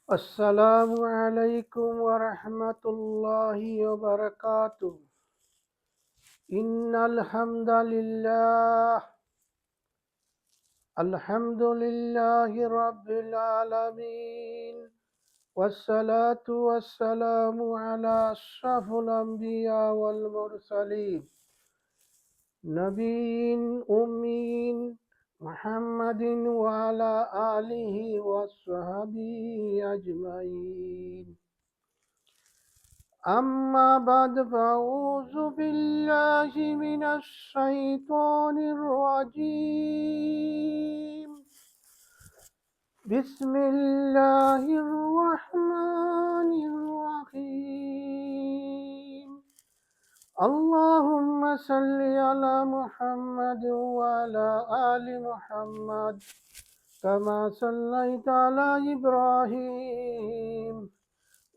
السلام عليكم ورحمة الله وبركاته. إن الحمد لله رب العالمين، والصلاة والسلام على أشرف الأنبياء والمرسلين، نبي أمين محمد وعلى آله وصحبه أجمعين. أما بعد فأعوذ بالله من الشيطان الرجيم. بسم الله الرحمن الرحيم. اللهم صل على محمد وعلى آل محمد كما صليت على إبراهيم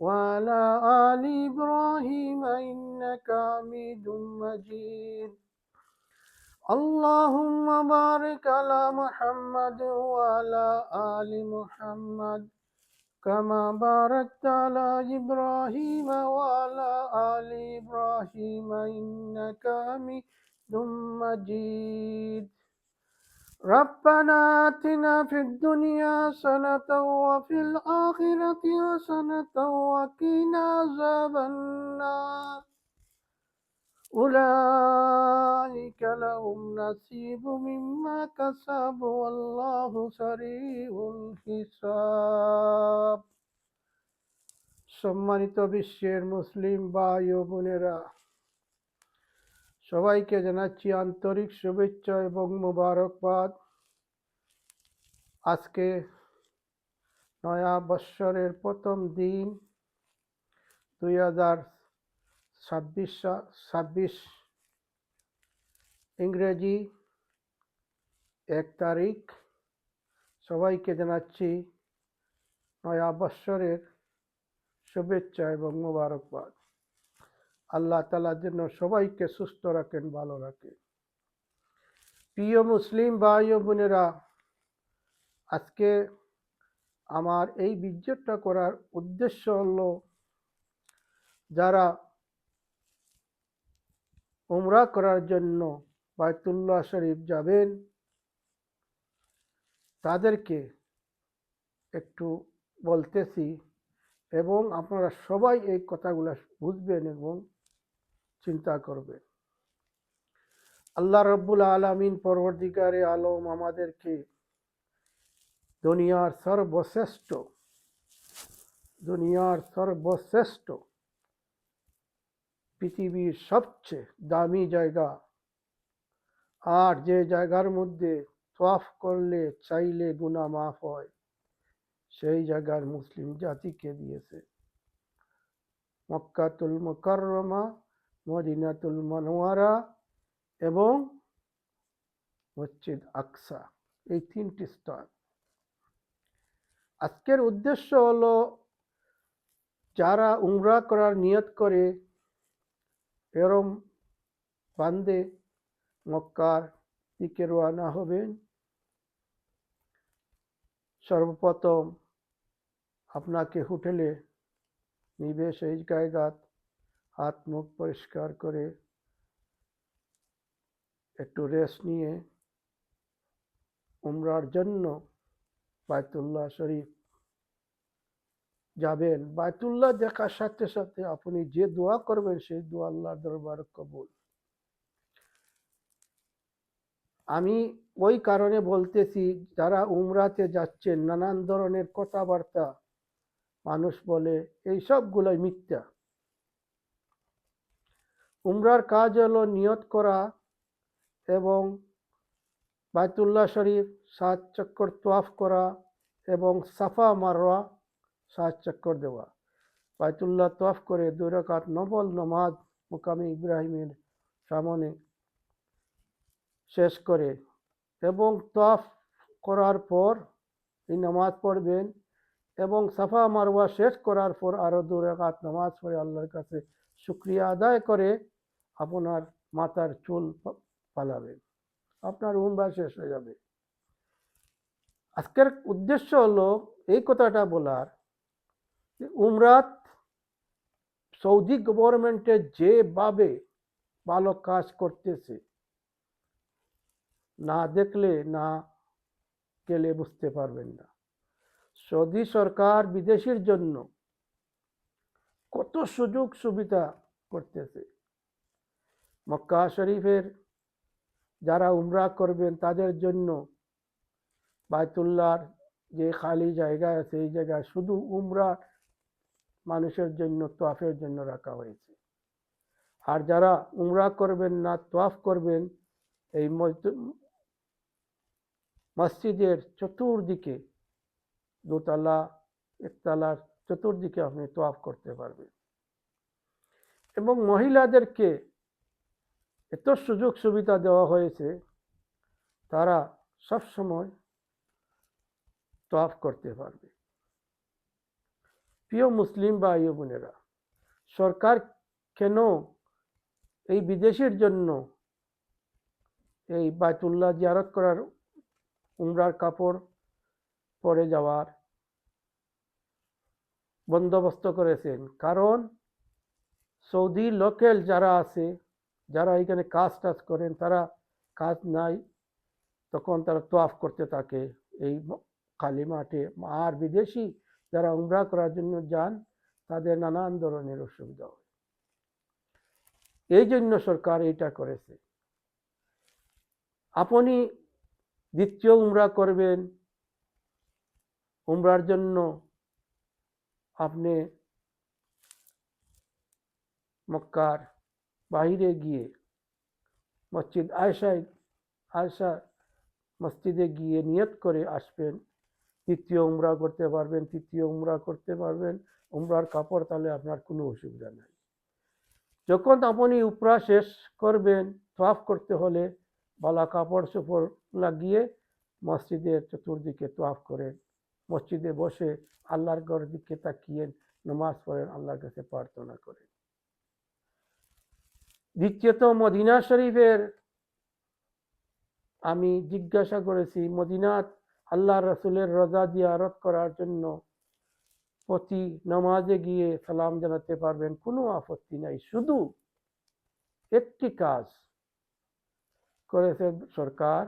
وعلى آل إبراهيم إنك حميد مجيد. اللهم بارك على محمد وعلى آل محمد كما باركت على إبراهيم وعلى آل إبراهيم إنك حميد مجيد. ربنا آتنا في الدنيا حسنة وفي الآخرة حسنة وقنا عذاب النار. أولئك لهم نصيب مما كسبوا والله سريع الحساب. সম্মানিত বিশ্বের মুসলিম ভাই ও বোনেরা, সবাইকে জানাচ্ছি আন্তরিক শুভেচ্ছা এবং মোবারকবাদ। আজকে নয়া বৎসরের প্রথম দিন 2026 ইংরেজি 1 তারিখ। সবাইকে জানাচ্ছি নয়া বৎসরের শুভেচ্ছা এবং মোবারকবাদ। আল্লাহ তাআলা যেন সবাইকে সুস্থ রাখেন, ভালো রাখেন। প্রিয় মুসলিম ভাই ও বোনেরা, আজকে আমার এই ভিডিওটা করার উদ্দেশ্য হলো, যারা উমরা করার জন্য বাইতুল্লাহ শরীফ যাবেন তাদেরকে একটু বলতেছি, এবং আপনারা সবাই এই কথাগুলো বুঝবেন এবং চিন্তা করবেন। আল্লাহ রব্বুল আলামিন পরবর্তীকারে আলম আমাদেরকে দুনিয়ার সর্বশ্রেষ্ঠ পৃথিবীর সবচেয়ে দামি জায়গা, আর যে জায়গার মধ্যে তওয়াফ করলে চাইলে গুনাহ মাফ হয়, সেই জায়গার মুসলিম জাতিকে দিয়েছে। মক্কাতুল মুকাররমা, মদিনাতুল মুনাওয়ারা এবং মসজিদ আকসা, এই 3টি স্থান। আজকের উদ্দেশ্য হলো, যারা উমরা করার নিয়ত করে এরম বান্দে মক্কার দিকে রওনা হবেন, সর্বপ্রথম আপনাকে হোটেলে নিবে। সেই জায়গাত হাত মুখ পরিষ্কার করে একটু রেস্ট নিয়ে উমরার জন্য বাইতুল্লাহ শরীফ যাবেন। বাইতুল্লাহ দেখার সাথে সাথে আপনি যে দোয়া করবেন সেই দোয়া আল্লাহর দরবারে কবুল। আমি ওই কারণে বলতেছি, যারা উমরাতে যাচ্ছেন নানান ধরনের কথাবার্তা মানুষ বলে, এই সবগুলোই মিথ্যা। উমরার কাজ হলো নিয়ত করা এবং বাইতুল্লাহ শরীফ 7 চক্কর তওয়াফ করা এবং সাফা মারওয়া 7 চক্কর দেওয়া। বাইতুল্লাহ তওয়াফ করে 2 রাকাত নফল নামাজ মুকামে ইব্রাহিমের সামনে শেষ করে, এবং তওয়াফ করার পর এই নামাজ পড়বেন, এবং সাফা মারওয়া শেষ করার পর আরো 2 রাকাত নামাজ পড়ে আল্লাহর কাছে শুকরিয়া আদায় করে আপনার মাথার চুল পালাবেন। আপনার উমরা শেষ হয়ে যাবে। আজকের উদ্দেশ্য হলো এই কথাটা বলার, উমরাত সৌদি গভর্নমেন্টে যেভাবে ভালো কাজ করতেছে, না দেখলে না গেলে বুঝতে পারবেন না। সৌদি সরকার বিদেশির জন্য কত সুযোগ সুবিধা করতেছে। মক্কা শরীফের যারা উমরা করবেন তাদের জন্য বায়তুল্লাহর যে খালি জায়গা আছে এই জায়গায় শুধু উমরা মানুষের জন্য তোয়াফের জন্য রাখা হয়েছে। আর যারা উমরা করবেন না তোয়াফ করবেন, এই মসজিদের চতুর্দিকে দোতলা একতলার চতুর্দিকে আপনি তোয়াফ করতে পারবেন। এবং মহিলাদেরকে এত সুযোগ সুবিধা দেওয়া হয়েছে, তারা সব সময় তোয়াফ করতে পারবে। প্রিয় মুসলিম ভাই ও বোনেরা, সরকার কেন এই বিদেশির জন্য এই বায়তুল্লাহ জিয়ারত করার উমরার কাপড় পরে যাওয়ার বন্দোবস্ত করেছেন? কারণ সৌদি লোকাল যারা আছে, যারা এখানে কাজ টাজ করেন, তারা কাজ নাই তখন তারা তোয়াফ করতে থাকে এই খালি মাঠে। আর বিদেশি যারা উমরা করার জন্য যান, তাদের নানান ধরনের অসুবিধা হয়। এই জন্য সরকার এটা করেছে। আপনি দ্বিতীয় উমরা করবেন, উমরার জন্য আপনি মক্কার বাহিরে গিয়ে মসজিদ আয়সা মসজিদে গিয়ে নিয়ত করে আসবেন, দ্বিতীয় উমরা করতে পারবেন, তৃতীয় উমরা করতে পারবেন। উমরার কাপড় তাহলে আপনার কোনো অসুবিধা নাই। যখন আপনি উপরা শেষ করবেন, তোয়াফ করতে হলে বালা কাপড় চোপড় লাগিয়ে মসজিদের চতুর্দিকে তোয়াফ করেন, মসজিদে বসে আল্লাহর ঘরের দিকে তাকিয়ে নামাজ পড়েন, আল্লাহর কাছে প্রার্থনা করেন। দ্বিতীয়ত মদিনা শরীফের আমি জিজ্ঞাসা করেছি, মদিনাত আল্লাহ রসুলের রোজা জিয়ারত করার জন্য প্রতি নামাজে গিয়ে সালাম জানাতে পারবেন, কোনো আপত্তি নাই। শুধু একটি কাজ করেছে সরকার,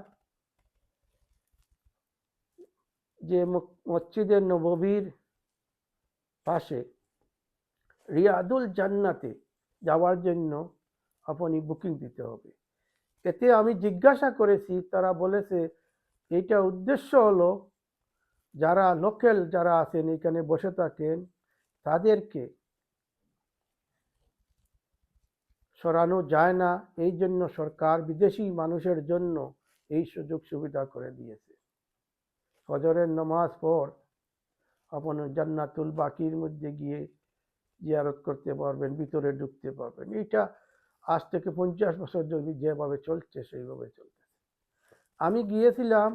যে মসজিদে নববীর পাশে রিয়াদুল জান্নাতে যাওয়ার জন্য আপনি বুকিং দিতে হবে। এতে আমি জিজ্ঞাসা করেছি, তারা বলেছে এইটা উদ্দেশ্য হলো যারা লোকাল যারা আছেন এখানে বসে থাকেন তাদেরকে সরানো যায় না, এই জন্য সরকার বিদেশি মানুষের জন্য এই সুযোগ সুবিধা করে দিয়েছে। ফজরের নামাজ পর আপনি জান্নাতুল বাকির মধ্যে গিয়ে জিয়ারত করতে পারবেন, ভিতরে ঢুকতে পারবেন। এটা আজ থেকে 50 বছর ধরে যেভাবে চলছে সেইভাবে চলছে। আমি গিয়েছিলাম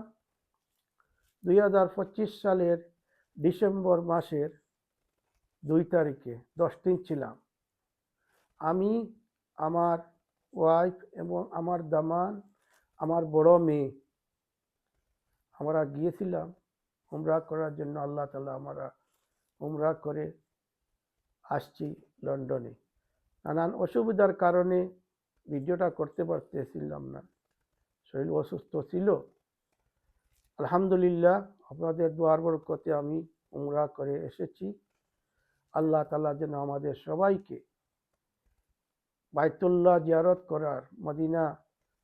2025 সালের ডিসেম্বর মাসের 2 তারিখে, 10 দিন ছিলাম। আমি, আমার ওয়াইফ এবং আমার দামান, আমার বড় মেয়ে, আমরা গিয়েছিলাম উমরা করার জন্য। আল্লাহ তাআলা আমরা উমরা করে আসছি লন্ডনে। নানান অসুবিধার কারণে ভিডিওটা করতে পারতেছিলাম না, শরীর অসুস্থ ছিল। আলহামদুলিল্লাহ, আপনাদের দোয়ার বরকতে আমি উমরা করে এসেছি। আল্লাহ তাআলা যেন আমাদের সবাইকে বাইতুল্লাহ জিয়ারত করার, মদিনা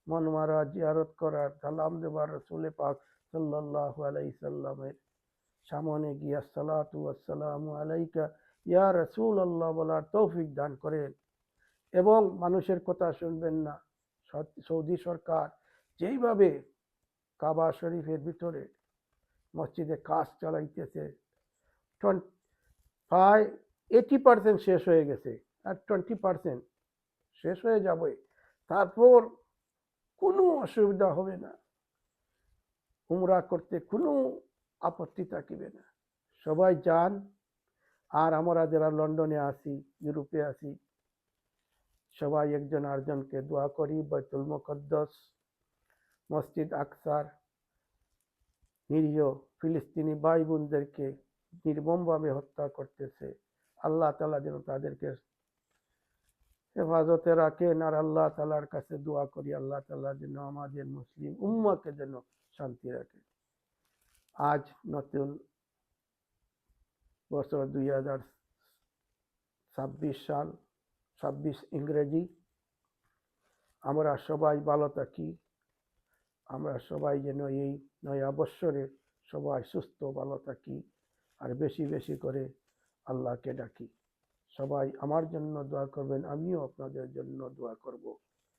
মনওয়ারা জিয়ারত করার, সালাম দেবার রসুল পাক সাল্লাল্লাহু আলাইহি সাল্লামের সামনে গিয়ে আসসালাতু ওয়াসসালামু আলাইকা ইয়া রাসূলুল্লাহ বলার তৌফিক দান করেন। এবং মানুষের কথা শুনবেন না। সৌদি সরকার যেইভাবে কাবা শরীফের ভিতরে মসজিদে কাজ চালাইতেছে, প্রায় 80% শেষ হয়ে গেছে, আর 20% শেষ হয়ে যাবে। তারপর কোনো অসুবিধা হবে না, উমরা করতে কোনো আপত্তি থাকিবে না। সবাই যান। আর আমরা যারা লন্ডনে আছি, ইউরোপে আছি, সবাই একজন আরেকজনকে দোয়া করি, বাইতুল মুকদ্দাস, মসজিদ আকসার নিরীহ ফিলিস্তিনি ভাই বোনদেরকে নির্মমভাবে হত্যা করতেছে, আল্লাহ তাআলা যেন তাদেরকে হেফাজতে রাখেন। আর আল্লাহ তাআলার কাছে দোয়া করি, আল্লাহ তাআলা যেন আমাদের মুসলিম উম্মাহকে যেন শান্তি রাখে। আজ নতুন বছর 2026 সাল, 26 ইংরেজি। আমরা সবাই ভালো থাকি, আমরা সবাই যেন এই নয়া বৎসরে সবাই সুস্থ ভালো থাকি, আর বেশি বেশি করে আল্লাহকে ডাকি। সবাই আমার জন্য দোয়া করবেন, আমিও আপনাদের জন্য দোয়া করব।